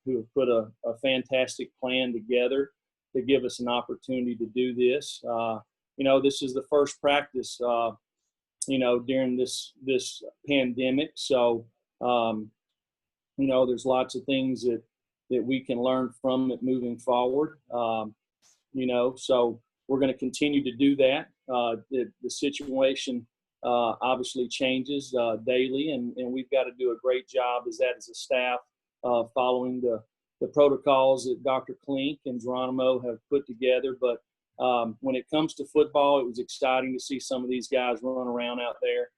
who have put a fantastic plan together to give us an opportunity to do this. This is the first practice, during this pandemic. So, there's lots of things that we can learn from it moving forward. So we're going to continue to do that. The situation obviously changes daily, and we've got to do a great job as a staff following the protocols that Dr. Klink and Geronimo have put together. But when it comes to football, it was exciting to see some of these guys run around out there.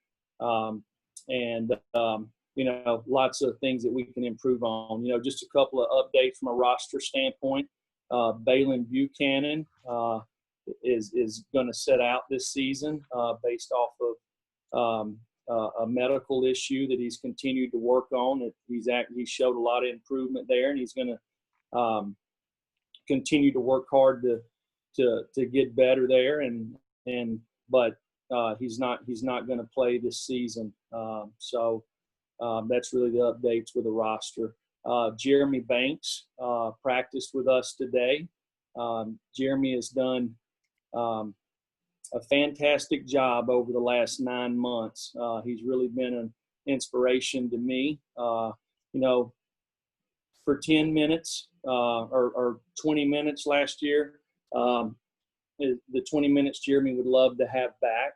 Lots of things that we can improve on. Just a couple of updates from a roster standpoint. Balin Buchanan is going to sit out this season based off of a medical issue that he's continued to work on. He showed a lot of improvement there, and he's going to continue to work hard to get better there. But he's not going to play this season. That's really the updates with the roster. Jeremy Banks practiced with us today. Jeremy has done a fantastic job over the last 9 months. He's really been an inspiration to me. For 10 minutes or 20 minutes last year, the 20 minutes Jeremy would love to have back.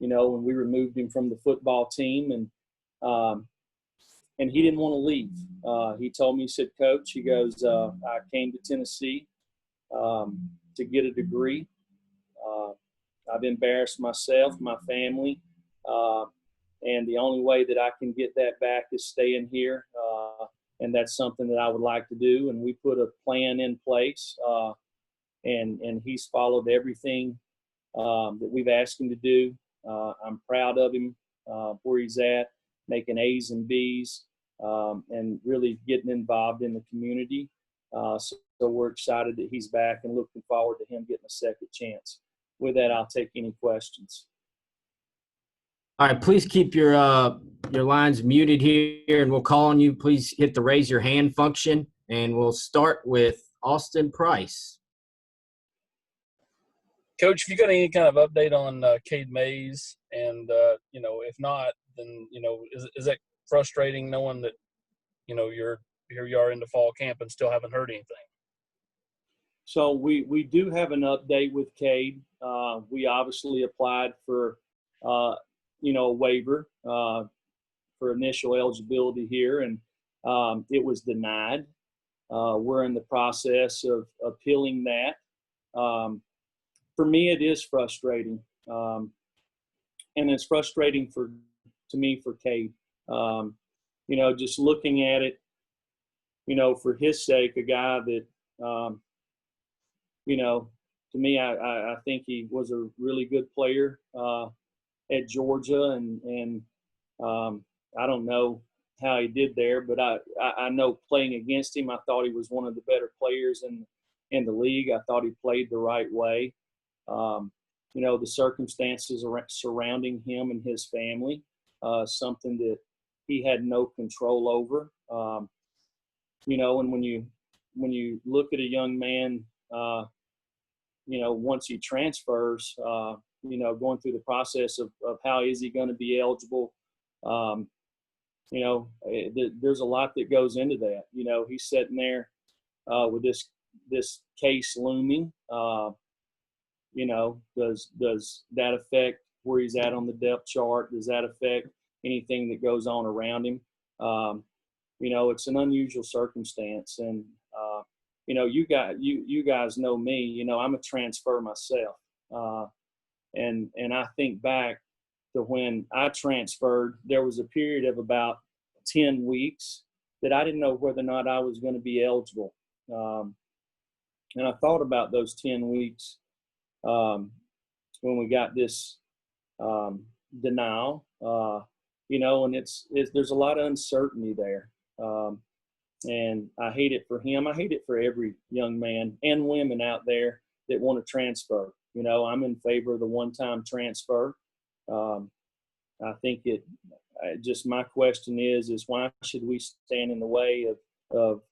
When we removed him from the football team, and he didn't want to leave. He told me, he said, "Coach," he goes, "I came to Tennessee to get a degree. I've embarrassed myself, my family, and the only way that I can get that back is staying here, and that's something that I would like to do." And we put a plan in place, and he's followed everything that we've asked him to do. I'm proud of him where he's at, making A's and B's, and really getting involved in the community. So we're excited that he's back and looking forward to him getting a second chance. With that, I'll take any questions. All right, please keep your lines muted here, and we'll call on you. Please hit the raise your hand function, and we'll start with Austin Price. Coach, if you got any kind of update on Cade Mays, and if not, then is that frustrating knowing that here you are into fall camp and still haven't heard anything? So we do have an update with Cade. We obviously applied for a waiver for initial eligibility here, and it was denied. We're in the process of appealing that. For me, it is frustrating, and it's frustrating to me for Cade. Just looking at it, for his sake, a guy that, to me, I think he was a really good player at Georgia, and I don't know how he did there, but I know playing against him, I thought he was one of the better players in the league. I thought he played the right way. The circumstances surrounding him and his family, something that he had no control over. And when you look at a young man, once he transfers, going through the process of how is he going to be eligible, there's a lot that goes into that. He's sitting there with this case looming. Does that affect where he's at on the depth chart? Does that affect anything that goes on around him? It's an unusual circumstance, and you guys know me. I'm a transfer myself, and I think back to when I transferred. There was a period of about 10 weeks that I didn't know whether or not I was going to be eligible, and I thought about those 10 weeks. When we got this denial, and there's a lot of uncertainty there, and I hate it for him. I hate it for every young man and women out there that want to transfer. I'm in favor of the one-time transfer. I think just my question is why should we stand in the way of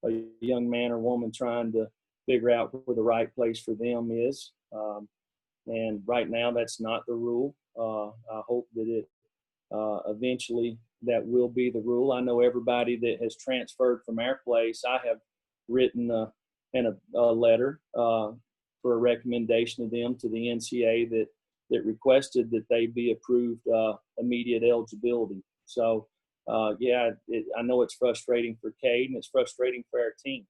a young man or woman trying to figure out where the right place for them is? And right now, that's not the rule. I hope that it eventually that will be the rule. I know everybody that has transferred from our place, I have written a letter for a recommendation of them to the NCAA that requested that they be approved immediate eligibility. So, I know it's frustrating for Cade and it's frustrating for our team.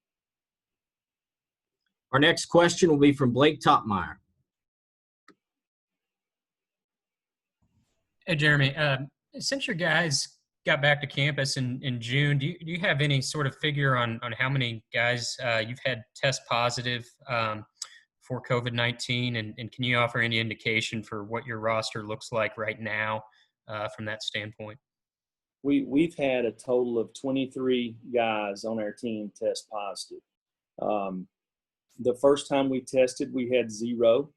Our next question will be from Blake Topmeyer. Hey, Jeremy. Since your guys got back to campus in June, do you have any sort of figure on how many guys you've had test positive for COVID-19? And can you offer any indication for what your roster looks like right now from that standpoint? We've had a total of 23 guys on our team test positive. The first time we tested, we had 0.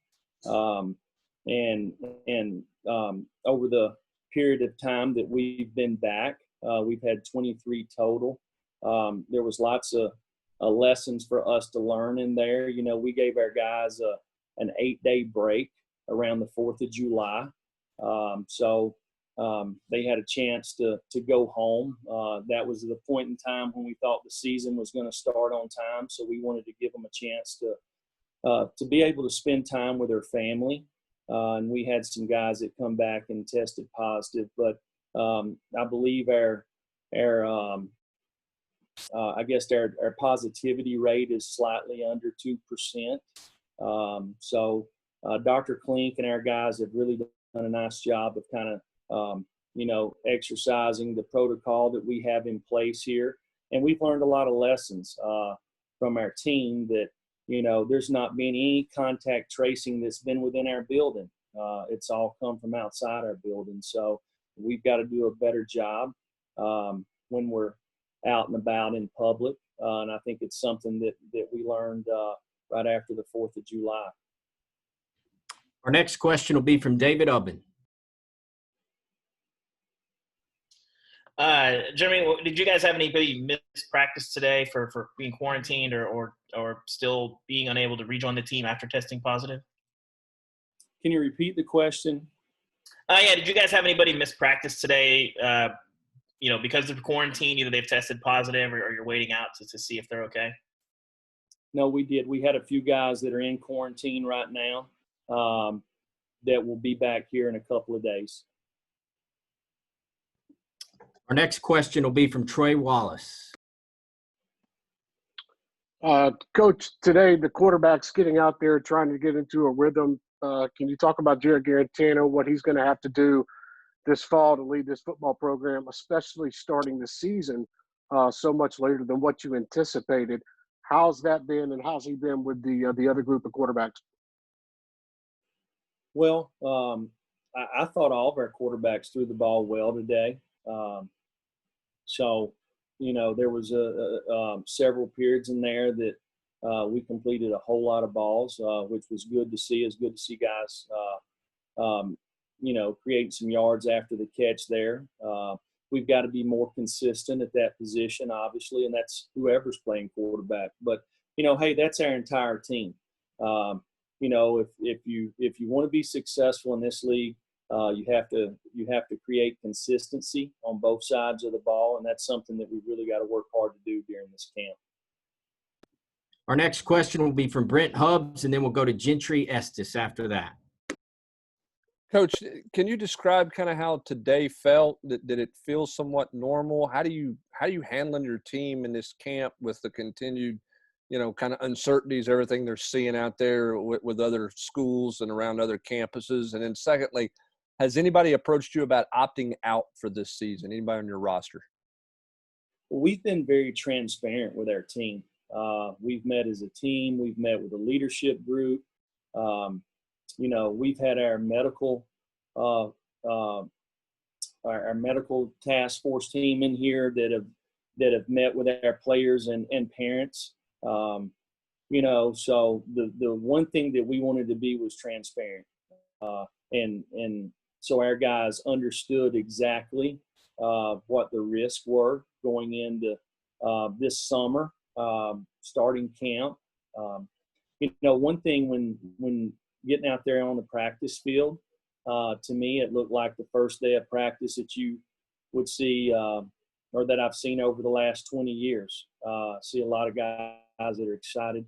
And over the period of time that we've been back, we've had 23 total. There was lots of lessons for us to learn in there. You know, we gave our guys an 8-day break around the 4th of July. So they had a chance to go home. That was the point in time when we thought the season was going to start on time. So we wanted to give them a chance to be able to spend time with their family. And we had some guys that come back and tested positive, but I believe our positivity rate is slightly under 2%. So Dr. Klink and our guys have really done a nice job of kind of exercising the protocol that we have in place here, and we've learned a lot of lessons from our team that. You know, there's not been any contact tracing that's been within our building. It's all come from outside our building. So we've got to do a better job when we're out and about in public. And I think it's something that we learned right after the 4th of July. Our next question will be from David Ubben. Jeremy, did you guys have anybody miss practice today for being quarantined or still being unable to rejoin the team after testing positive? Can you repeat the question? Yeah. Did you guys have anybody miss practice today? Because of quarantine, either they've tested positive or you're waiting out to see if they're okay? No, we did. We had a few guys that are in quarantine right now that will be back here in a couple of days. Our next question will be from Troy Wallace. Coach, today the quarterback's getting out there trying to get into a rhythm. Can you talk about Jared Garantano, what he's going to have to do this fall to lead this football program, especially starting the season so much later than what you anticipated? How's that been, and how's he been with the other group of quarterbacks? Well, I thought all of our quarterbacks threw the ball well today. So, there was several periods in there that we completed a whole lot of balls, which was good to see. It's good to see guys, creating some yards after the catch there. We've got to be more consistent at that position, obviously, and that's whoever's playing quarterback. But, hey, that's our entire team. If you want to be successful in this league, you have to create consistency on both sides of the ball, and that's something that we really got to work hard to do during this camp. Our next question will be from Brent Hubbs, and then we'll go to Gentry Estes after that. Coach, can you describe kind of how today felt? Did it feel somewhat normal? How do you handling your team in this camp with the continued, kind of uncertainties, everything they're seeing out there with other schools and around other campuses? And then secondly, has anybody approached you about opting out for this season? Anybody on your roster? We've been very transparent with our team. We've met as a team. We've met with a leadership group. We've had our medical task force team in here that have met with our players and parents. So the one thing that we wanted to be was transparent. And so our guys understood exactly what the risks were going into this summer, starting camp. One thing when getting out there on the practice field, to me, it looked like the first day of practice that you would see, or that I've seen over the last 20 years. See a lot of guys that are excited,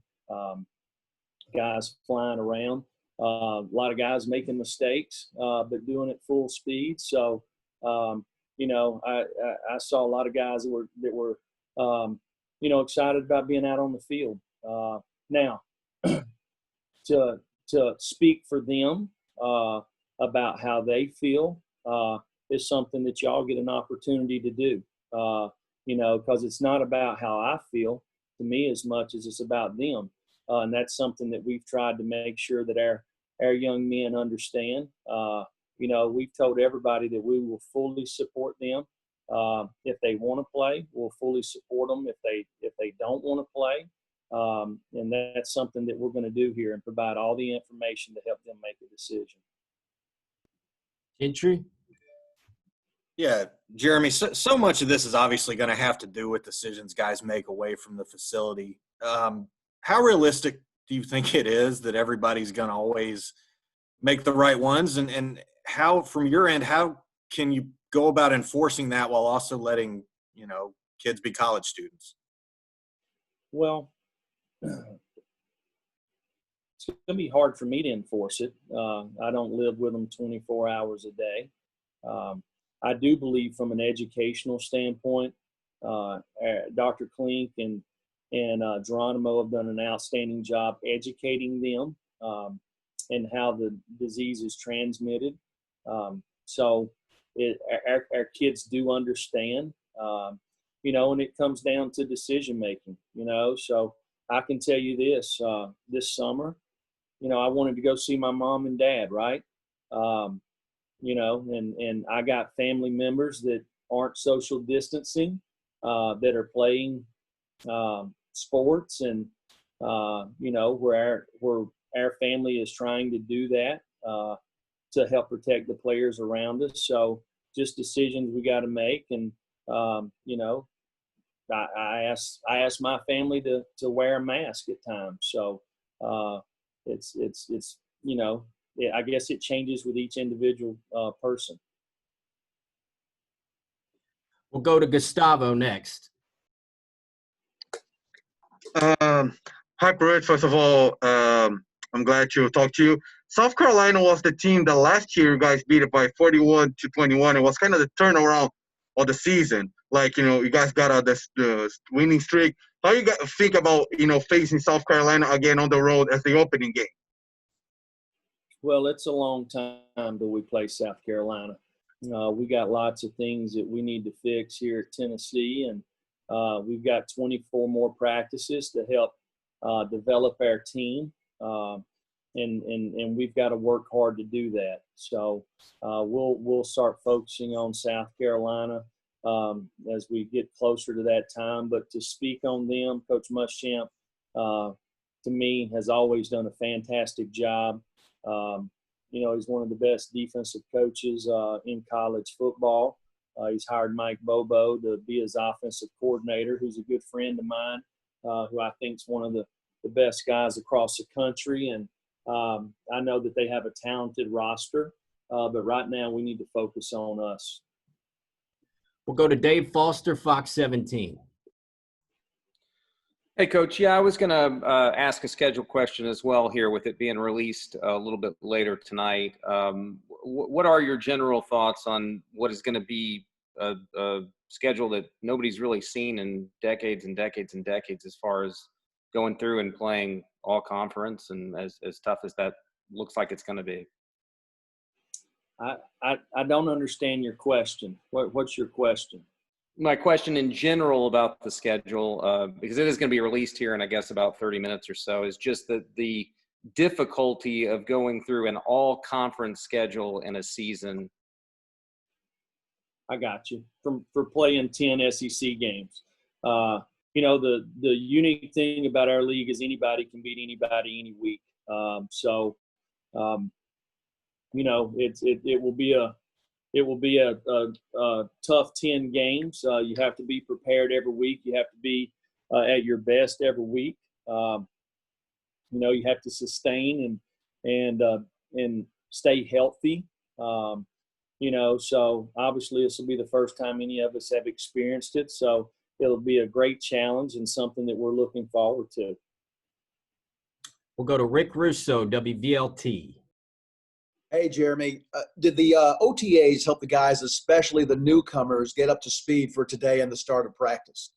guys flying around, a lot of guys making mistakes, but doing it full speed. So, I saw a lot of guys that were excited about being out on the field. Now, to speak for them about how they feel is something that y'all get an opportunity to do. Because it's not about how I feel to me as much as it's about them. And that's something that we've tried to make sure that our young men understand. We've told everybody that we will fully support them. If they want to play, we'll fully support them. If they don't want to play, and that's something that we're going to do here and provide all the information to help them make a decision. Gentry? Yeah, Jeremy, so much of this is obviously going to have to do with decisions guys make away from the facility. How realistic do you think it is that everybody's going to always make the right ones? And how, from your end, how can you go about enforcing that while also letting, kids be college students? Well, it's going to be hard for me to enforce it. I don't live with them 24 hours a day. I do believe from an educational standpoint, Dr. Klink and Geronimo have done an outstanding job educating them and how the disease is transmitted. So our kids do understand, and it comes down to decision making, So I can tell you this, this summer, I wanted to go see my mom and dad, right? And I got family members that aren't social distancing, that are playing sports, and where our family is trying to do that to help protect the players around us. So just decisions we got to make, and I asked my family to wear a mask at times. So it's I guess it changes with each individual person. We'll go to Gustavo next. Hi, Pruitt. First of all, I'm glad to talk to you. South Carolina was the team that last year you guys beat it by 41-21. It was kind of the turnaround of the season. Like, you guys got out the winning streak. How you guys think about, facing South Carolina again on the road as the opening game? Well, it's a long time till we play South Carolina. We got lots of things that we need to fix here at Tennessee, and we've got 24 more practices to help develop our team, and we've got to work hard to do that. So we'll start focusing on South Carolina as we get closer to that time. But to speak on them, Coach Muschamp, to me, has always done a fantastic job. He's one of the best defensive coaches in college football. He's hired Mike Bobo to be his offensive coordinator, who's a good friend of mine, who I think is one of the best guys across the country. And I know that they have a talented roster, but right now we need to focus on us. We'll go to Dave Foster, Fox 17. Hey, Coach. Yeah, I was going to ask a schedule question as well here with it being released a little bit later tonight. What are your general thoughts on what is going to be a schedule that nobody's really seen in decades and decades and decades as far as going through and playing all conference, and as tough as that looks like it's going to be? I don't understand your question. What's your question? My question in general about the schedule, because it is going to be released here in, I guess, about 30 minutes or so, is just the difficulty of going through an all-conference schedule in a season. I got you. For playing 10 SEC games. The unique thing about our league is anybody can beat anybody any week. it will be a tough 10 games. You have to be prepared every week. You have to be at your best every week. You have to sustain and stay healthy. So obviously this will be the first time any of us have experienced it. So it'll be a great challenge and something that we're looking forward to. We'll go to Rick Russo, WVLT. Hey, Jeremy. Did the OTAs help the guys, especially the newcomers, get up to speed for today and the start of practice?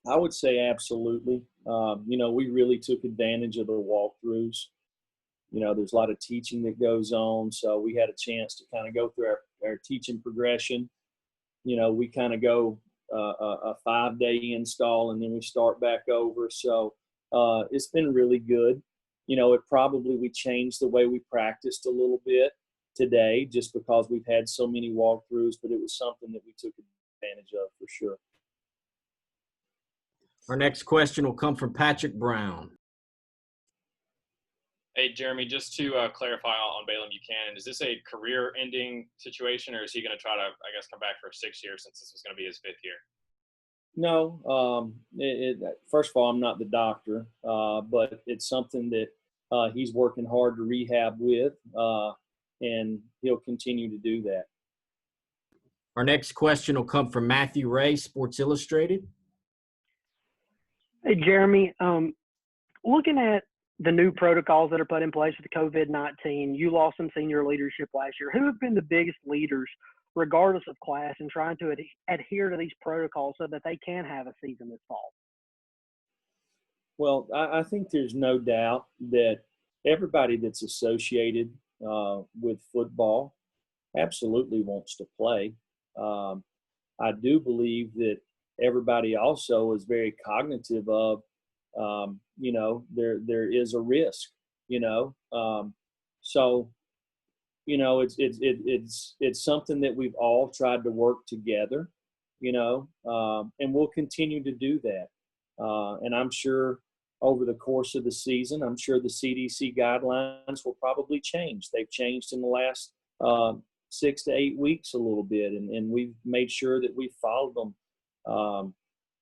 I would say absolutely. We really took advantage of the walkthroughs. There's a lot of teaching that goes on, so we had a chance to kind of go through our teaching progression. We kind of go a 5-day install, and then we start back over. So it's been really good. We changed the way we practiced a little bit today just because we've had so many walkthroughs, but it was something that we took advantage of for sure. Our next question will come from Patrick Brown. Hey, Jeremy, just to clarify on Balaam Buchanan, is this a career-ending situation, or is he going to try to, come back for 6 years since this was going to be his 5th year? No. First of all, I'm not the doctor, but it's something that he's working hard to rehab with, and he'll continue to do that. Our next question will come from Matthew Ray, Sports Illustrated. Hey, Jeremy, looking at the new protocols that are put in place with COVID-19, you lost some senior leadership last year. Who have been the biggest leaders, regardless of class, in trying to adhere to these protocols so that they can have a season this fall? Well, I think there's no doubt that everybody that's associated with football absolutely wants to play. I do believe that everybody also is very cognitive of, there is a risk, so, it's something that we've all tried to work together, and we'll continue to do that. And I'm sure over the course of the season, I'm sure the CDC guidelines will probably change. They've changed in the last 6 to 8 weeks a little bit, and we've made sure that we followed them.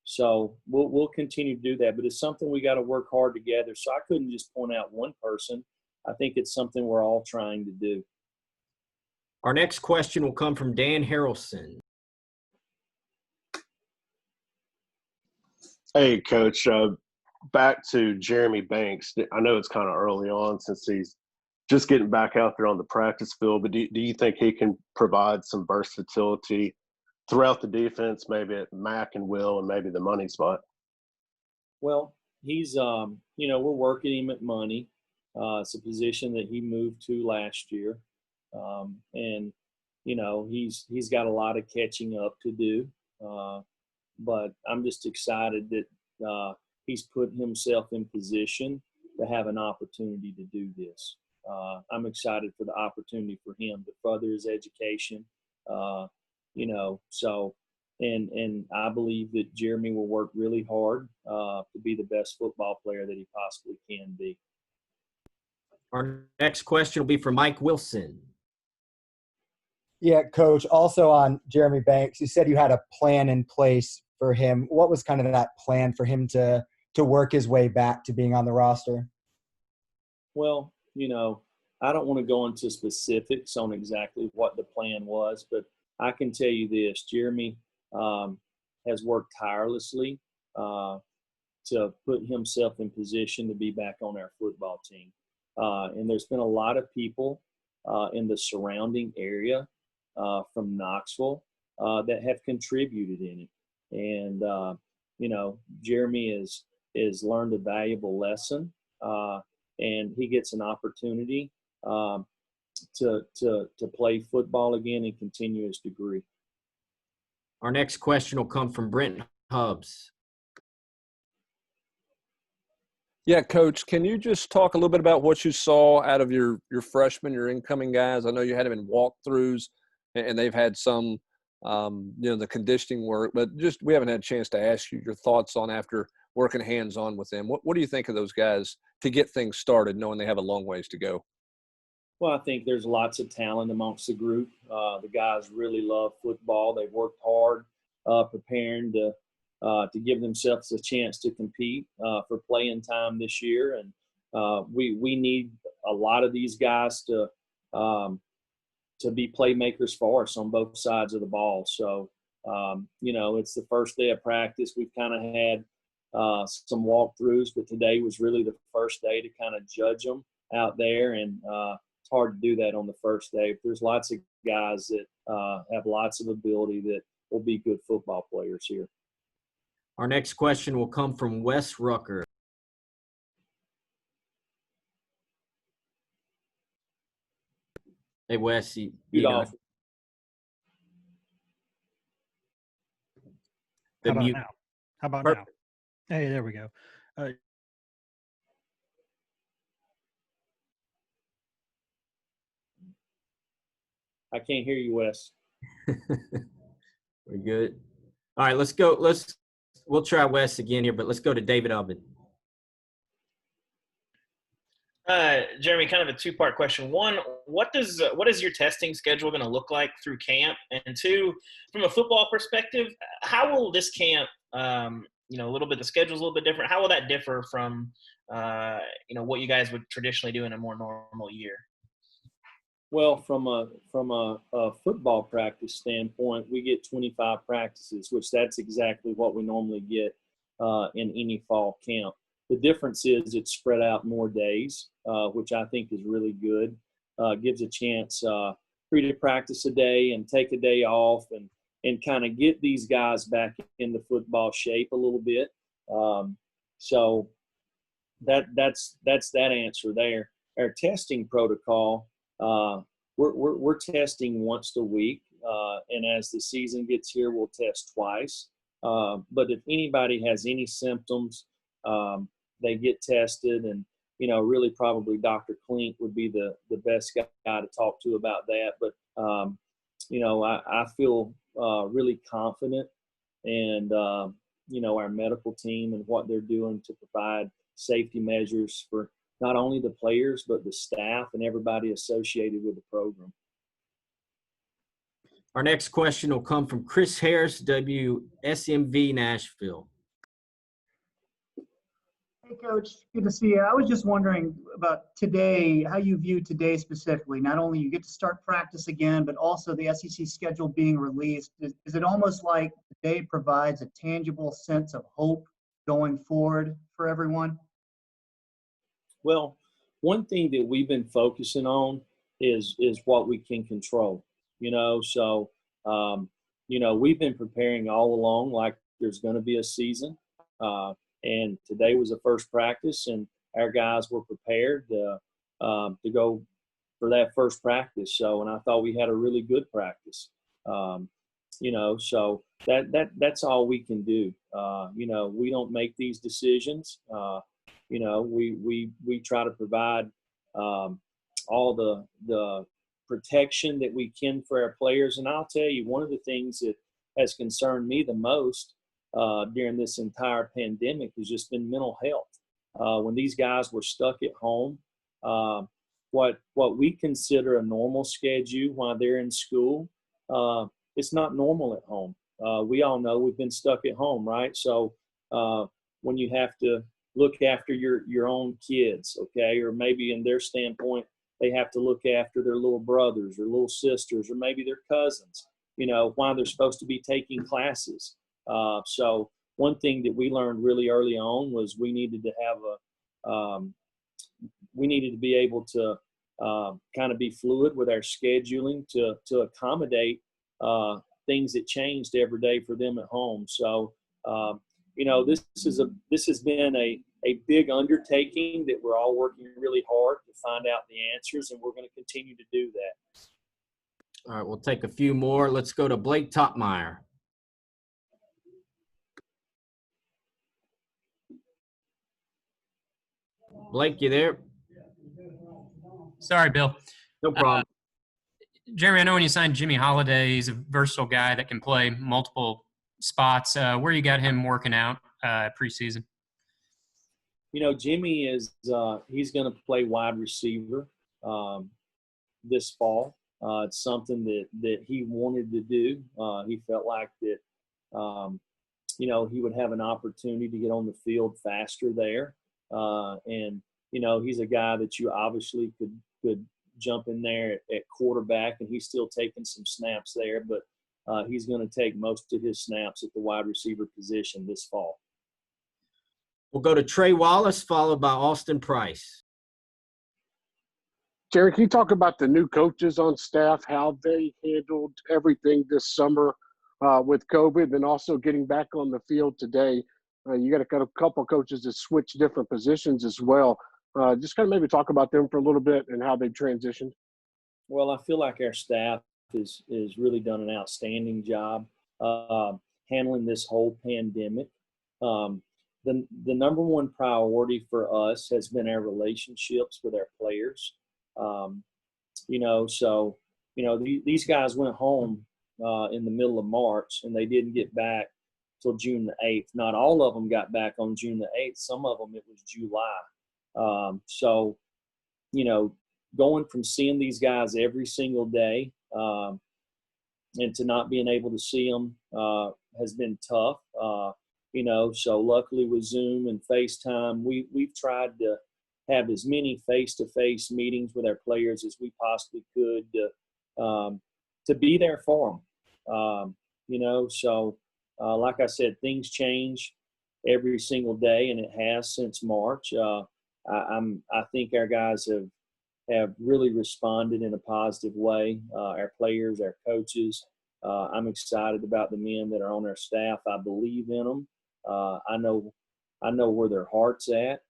So we'll continue to do that, but it's something we got to work hard together. So I couldn't just point out one person. I think it's something we're all trying to do. Our next question will come from Dan Harrelson. Hey, Coach. Back to Jeremy Banks. I know it's kind of early on since he's just getting back out there on the practice field, but do you think he can provide some versatility throughout the defense, maybe at Mac and Will and maybe the money spot? Well, he's, we're working him at money. It's a position that he moved to last year. And, he's got a lot of catching up to do. But I'm just excited that he's put himself in position to have an opportunity to do this. I'm excited for the opportunity for him to further his education. And I believe that Jeremy will work really hard to be the best football player that he possibly can be. Our next question will be for Mike Wilson. Yeah, Coach, also on Jeremy Banks, you said you had a plan in place for him. What was kind of that plan for him to work his way back to being on the roster? Well, I don't want to go into specifics on exactly what the plan was, but I can tell you this: Jeremy has worked tirelessly to put himself in position to be back on our football team. And there's been a lot of people in the surrounding area from Knoxville that have contributed in it. And, Jeremy has learned a valuable lesson, and he gets an opportunity to play football again and continue his degree. Our next question will come from Brent Hubbs. Yeah, Coach, can you just talk a little bit about what you saw out of your freshmen, your incoming guys? I know you had them in walkthroughs, and they've had some, the conditioning work, but just we haven't had a chance to ask you your thoughts on after working hands-on with them. What do you think of those guys to get things started, knowing they have a long ways to go? Well, I think there's lots of talent amongst the group. The guys really love football. They've worked hard preparing to give themselves a chance to compete for playing time this year. And we need a lot of these guys to be playmakers for us on both sides of the ball. So, it's the first day of practice. We've kind of had some walkthroughs, but today was really the first day to kind of judge them out there. And it's hard to do that on the first day. There's lots of guys that have lots of ability that will be good football players here. Our next question will come from Wes Rucker. Hey, Wes, you know. How about now? How about now? Hey, there we go. I can't hear you, Wes. We're good. All right, let's go. We'll try Wes again here, but let's go to David Ubben. Jeremy, kind of a two-part question. One, what is your testing schedule going to look like through camp? And two, from a football perspective, how will this camp, a little bit, the schedule's a little bit different. How will that differ from, what you guys would traditionally do in a more normal year? Well, from a football practice standpoint, we get 25 practices, which that's exactly what we normally get in any fall camp. The difference is it's spread out more days, which I think is really good. Gives a chance for you to practice a day and take a day off and kind of get these guys back into football shape a little bit. So that's that answer there. Our testing protocol, we're testing once a week, and as the season gets here, we'll test twice. But if anybody has any symptoms, they get tested, and really probably Dr. Klink would be the best guy to talk to about that. But I feel really confident, and our medical team and what they're doing to provide safety measures for not only the players but the staff and everybody associated with the program. Our next question will come from Chris Harris, WSMV Nashville. Hey, Coach. Good to see you. I was just wondering about today, how you view today specifically. Not only you get to start practice again, but also the SEC schedule being released. Is it almost like today provides a tangible sense of hope going forward for everyone? Well, one thing that we've been focusing on is what we can control. So we've been preparing all along like there's going to be a season. And today was the first practice, and our guys were prepared to go for that first practice. So, and I thought we had a really good practice. So that's all we can do. We don't make these decisions. We try to provide all the protection that we can for our players. And I'll tell you, one of the things that has concerned me the most during this entire pandemic has just been mental health. When these guys were stuck at home, what we consider a normal schedule while they're in school, it's not normal at home. We all know we've been stuck at home, right? So when you have to look after your own kids, okay, or maybe in their standpoint, they have to look after their little brothers or little sisters or maybe their cousins, while they're supposed to be taking classes. So one thing that we learned really early on was we needed to have we needed to be able to kind of be fluid with our scheduling to accommodate things that changed every day for them at home. So, this has been a big undertaking that we're all working really hard to find out the answers, and we're going to continue to do that. All right, we'll take a few more. Let's go to Blake Topmeyer. Blake, you there? Sorry, Bill. No problem. Jeremy, I know when you signed Jimmy Holiday, he's a versatile guy that can play multiple spots. Where you got him working out preseason? Jimmy is he's going to play wide receiver this fall. It's something that he wanted to do. He felt like that, he would have an opportunity to get on the field faster there. And he's a guy that you obviously could jump in there at quarterback, and he's still taking some snaps there, but he's going to take most of his snaps at the wide receiver position this fall. We'll go to Trey Wallace, followed by Austin Price. Jerry, can you talk about the new coaches on staff, how they handled everything this summer with COVID, and also getting back on the field today? You got a couple coaches that switch different positions as well. Just kind of maybe talk about them for a little bit and how they've transitioned. Well, I feel like our staff is really done an outstanding job handling this whole pandemic. The number one priority for us has been our relationships with our players. These guys went home in the middle of March, and they didn't get back till June the 8th. Not all of them got back on June the 8th. Some of them, it was July. Going from seeing these guys every single day and to not being able to see them has been tough. So luckily with Zoom and FaceTime, we've tried to have as many face-to-face meetings with our players as we possibly could to be there for them. Like I said, things change every single day, and it has since March. I think our guys have really responded in a positive way. Our players, our coaches. I'm excited about the men that are on our staff. I believe in them. I know where their heart's at,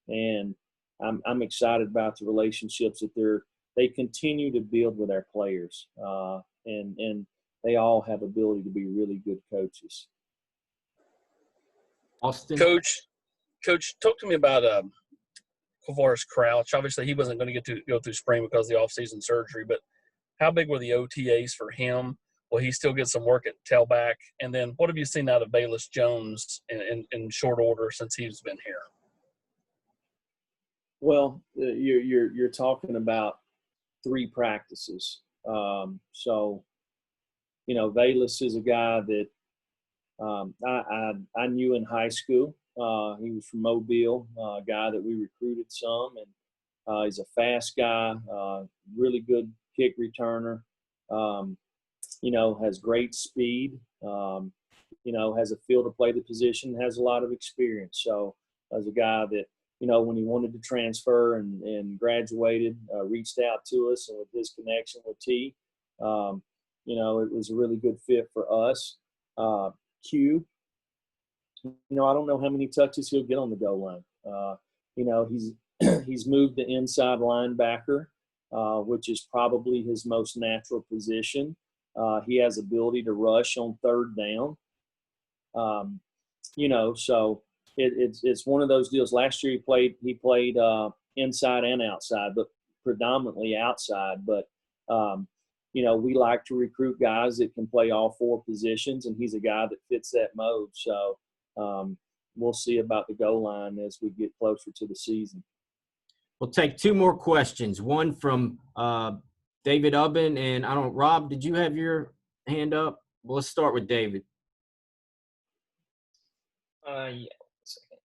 and I'm excited about the relationships that they continue to build with our players, and they all have ability to be really good coaches. Austin, Coach, talk to me about Quavaris Crouch. Obviously, he wasn't going to go through spring because of the off-season surgery, but how big were the OTAs for him? Will he still get some work at tailback? And then what have you seen out of Bayless Jones in short order since he's been here? Well, you're talking about 3 practices. Bayless is a guy that I knew in high school. He was from Mobile, a guy that we recruited some, and he's a fast guy, really good kick returner. Has great speed. Has a feel to play the position, has a lot of experience. So as a guy that, when he wanted to transfer and graduated, reached out to us, and with his connection with T, it was a really good fit for us. Q, I don't know how many touches he'll get on the goal line. He's moved to inside linebacker, which is probably his most natural position. He has ability to rush on third down. So it's one of those deals. Last year he played inside and outside, but predominantly outside. But we like to recruit guys that can play all 4 positions, and he's a guy that fits that mode. So we'll see about the goal line as we get closer to the season. We'll take 2 more questions. One from David Ubben, and Rob, did you have your hand up? Well, let's start with David. Yeah. 1 second.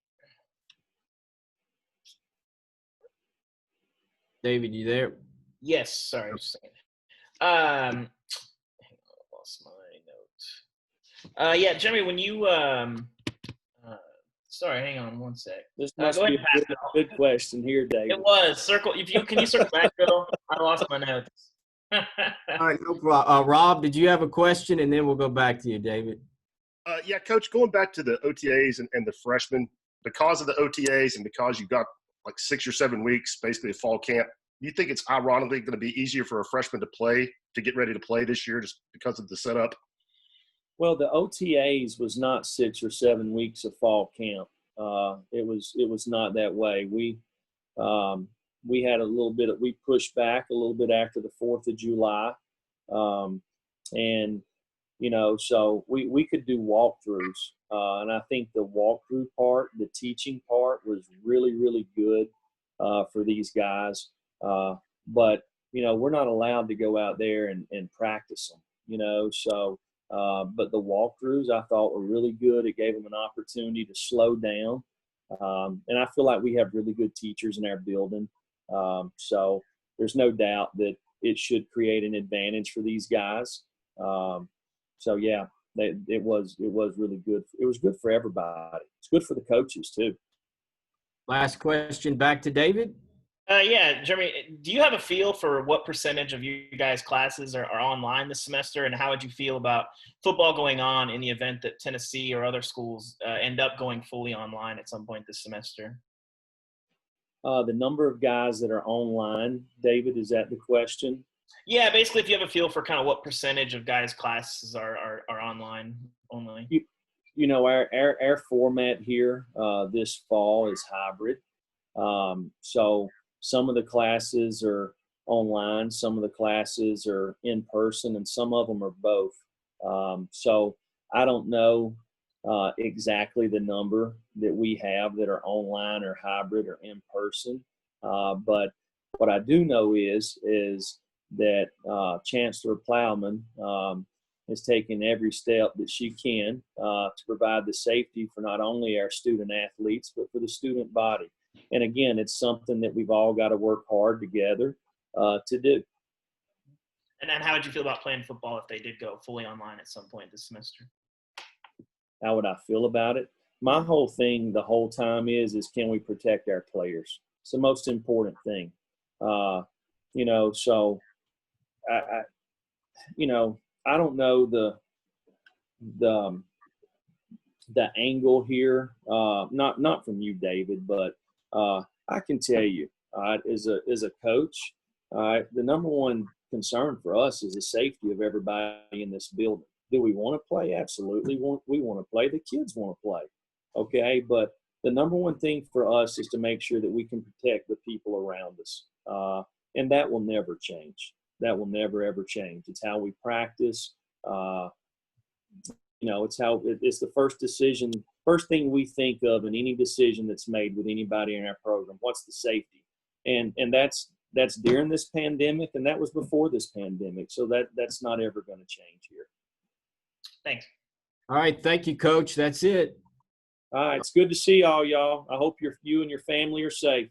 David, you there? Yes. Sorry. Just a second. Hang on, I lost my note. Yeah, Jeremy, when you sorry, hang on 1 sec. This must be a good question here, David. It was circle. Can you circle back, Bill? I lost my notes. All right, no problem. Rob, did you have a question? And then we'll go back to you, David. Yeah, Coach, going back to the OTAs and the freshmen, because of the OTAs and because you got like 6 or 7 weeks, basically a fall camp, do you think it's ironically going to be easier for a freshman to get ready to play this year just because of the setup? Well, the OTAs was not 6 or 7 weeks of fall camp. It was not that way. We had a little bit we pushed back a little bit after the 4th of July. And So we could do walkthroughs. And I think the walkthrough part, the teaching part was really, really good for these guys. But, we're not allowed to go out there and practice them, but the walkthroughs I thought were really good. It gave them an opportunity to slow down. And I feel like we have really good teachers in our building. So there's no doubt that it should create an advantage for these guys. It was really good. It was good for everybody. It's good for the coaches too. Last question back to David. Yeah, Jeremy, do you have a feel for what percentage of you guys' classes are online this semester, and how would you feel about football going on in the event that Tennessee or other schools end up going fully online at some point this semester? The number of guys that are online, David, is that the question? Yeah, basically, if you have a feel for kind of what percentage of guys' classes are online only. Our format here this fall is hybrid. So some of the classes are online, some of the classes are in person, and some of them are both. So I don't know exactly the number that we have that are online or hybrid or in person. But what I do know is that Chancellor Plowman is taking every step that she can to provide the safety for not only our student athletes, but for the student body. And again, it's something that we've all got to work hard together to do. And then how would you feel about playing football if they did go fully online at some point this semester? How would I feel about it? My whole thing the whole time is can we protect our players? It's the most important thing. So I don't know the angle here, not from you, David, but I can tell you, as a coach, the number one concern for us is the safety of everybody in this building. Do we want to play? Absolutely. We want to play. The kids want to play. Okay. But the number one thing for us is to make sure that we can protect the people around us. And that will never change. That will never, ever change. It's how we practice. It's the first thing we think of in any decision that's made with anybody in our program. What's the safety? And that's during this pandemic, and that was before this pandemic. So that's not ever going to change here. Thanks. All right. Thank you, Coach. That's it. All right. It's good to see all y'all. I hope you and your family are safe.